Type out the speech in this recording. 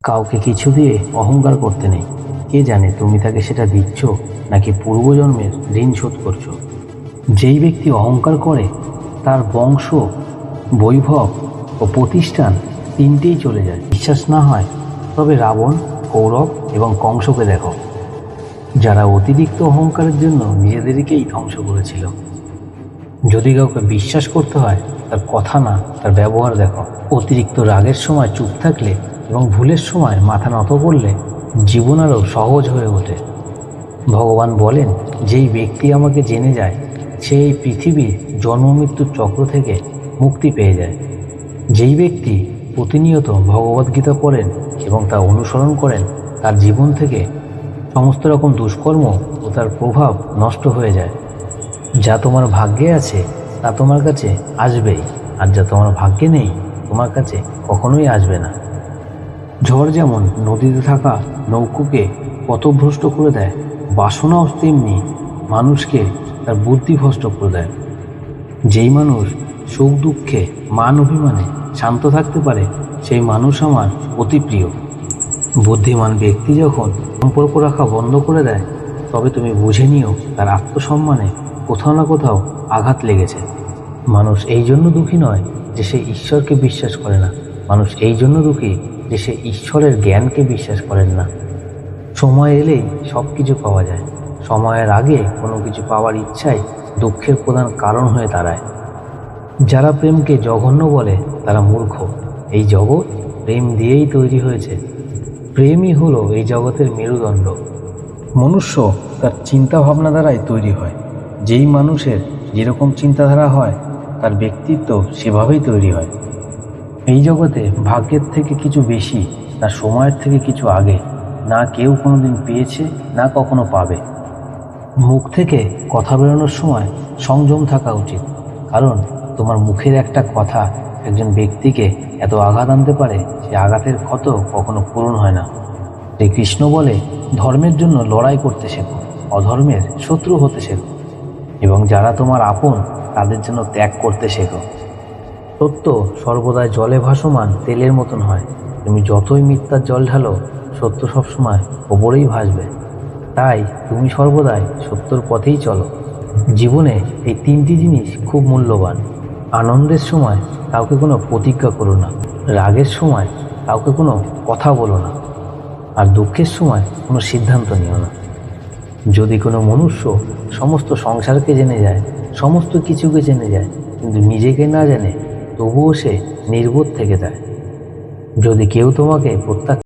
কাউকে কিছু দিয়ে অহংকার করতে নেই। কে জানে তুমি তাকে সেটা দিচ্ছ নাকি পূর্বজন্মের ঋণ শোধ করছো। যেই ব্যক্তি অহংকার করে তার বংশ, বৈভব ও প্রতিষ্ঠান তিনটেই চলে যায়। বিশ্বাস না হয় তবে রাবণ, কৌরব এবং কংসকে দেখো, যারা অতিরিক্ত অহংকারের জন্য নিজেদেরকেই ধ্বংস করেছিল। যদি কাউকে বিশ্বাস করতে হয় তার কথা না, তার ব্যবহার দেখো। অতিরিক্ত রাগের সময় চুপ থাকলে এবং ভুলের সময় মাথা নত করলে জীবন আরও সহজ হয়ে ওঠে। ভগবান বলেন, যেই ব্যক্তি আমাকে জেনে যায় সে এই পৃথিবীর জন্ম মৃত্যুর চক্র থেকে মুক্তি পেয়ে যায়। যেই ব্যক্তি প্রতিনিয়ত ভগবদ্গীতা পড়েন এবং তা অনুসরণ করেন তার জীবন থেকে সমস্ত রকম দুষ্কর্ম ও তার প্রভাব নষ্ট হয়ে যায়। যা তোমার ভাগ্যে আছে তা তোমার কাছে আসবেই, আর যা তোমার ভাগ্যে নেই তোমার কাছে কখনোই আসবে না। ঝড় যেমন নদীতে থাকা নৌকোকে পথভ্রষ্ট করে দেয়, বাসনাও তেমনি মানুষকে তার বুদ্ধি ভ্রষ্ট করে দেয়। যেই মানুষ সুখ দুঃখে মান অভিমানে শান্ত থাকতে পারে সেই মানুষ আমার অতি প্রিয়। বুদ্ধিমান ব্যক্তি যখন সম্পর্ক রাখা বন্ধ করে দেয় তবে তুমি বুঝে নিও তার আত্মসম্মানে কোথাও না কোথাও আঘাত লেগেছে। মানুষ এই জন্য দুঃখী নয় যে সে ঈশ্বরকে বিশ্বাস করে না, মানুষ এই জন্য দুঃখী যে সে ঈশ্বরের জ্ঞানকে বিশ্বাস করেন না। সময় এলেই সব কিছু পাওয়া যায়, সময়ের আগে কোনো কিছু পাওয়ার ইচ্ছাই দুঃখের প্রধান কারণ হয়ে দাঁড়ায়। যারা প্রেমকে জঘন্য বলে তারা মূর্খ। এই জগৎ প্রেম দিয়েই তৈরি হয়েছে। প্রেমই হলো এই জগতের মেরুদণ্ড। মনুষ্য তার চিন্তা ভাবনা দ্বারাই তৈরি হয়। যেই মানুষের যেরকম চিন্তাধারা হয় তার ব্যক্তিত্ব সেভাবেই তৈরি হয়। এই জগতে ভাগ্যের থেকে কিছু বেশি, না সময়ের থেকে কিছু আগে, না কেউ কোনোদিন পেয়েছে না কখনো পাবে। মুখ থেকে কথা বেরোনোর সময় সংযম থাকা উচিত, কারণ তোমার মুখের একটা কথা একজন ব্যক্তিকে এত আঘাত আনতে পারে সে আঘাতের ক্ষত কখনো পূরণ হয় না। শ্রীকৃষ্ণ বলে, ধর্মের জন্য লড়াই করতে শেখো, অধর্মের শত্রু হতে শেখো, এবং যারা তোমার আপন তাদের জন্য ত্যাগ করতে শেখো। সত্য সর্বদাই জলে ভাসমান তেলের মতন হয়। তুমি যতই মিথ্যার জল ঢালো সত্য সবসময় ওপরেই ভাসবে। তাই তুমি সর্বদাই সত্যর পথেই চলো। জীবনে এই তিনটি জিনিস খুব মূল্যবান। আনন্দের সময় কাউকে কোনো প্রতিজ্ঞা করো না, রাগের সময় কাউকে কোনো কথা বলো না, আর দুঃখের সময় কোনো সিদ্ধান্ত নিও না। যদি কোনো মনুষ্য সমস্ত সংসারকে জেনে যায়, সমস্ত কিছুকে জেনে যায়, কিন্তু নিজেকে না জানে, তবুও সে নির্বোধ থেকে যায়। যদি কেউ তোমাকে প্রত্যাখ্যান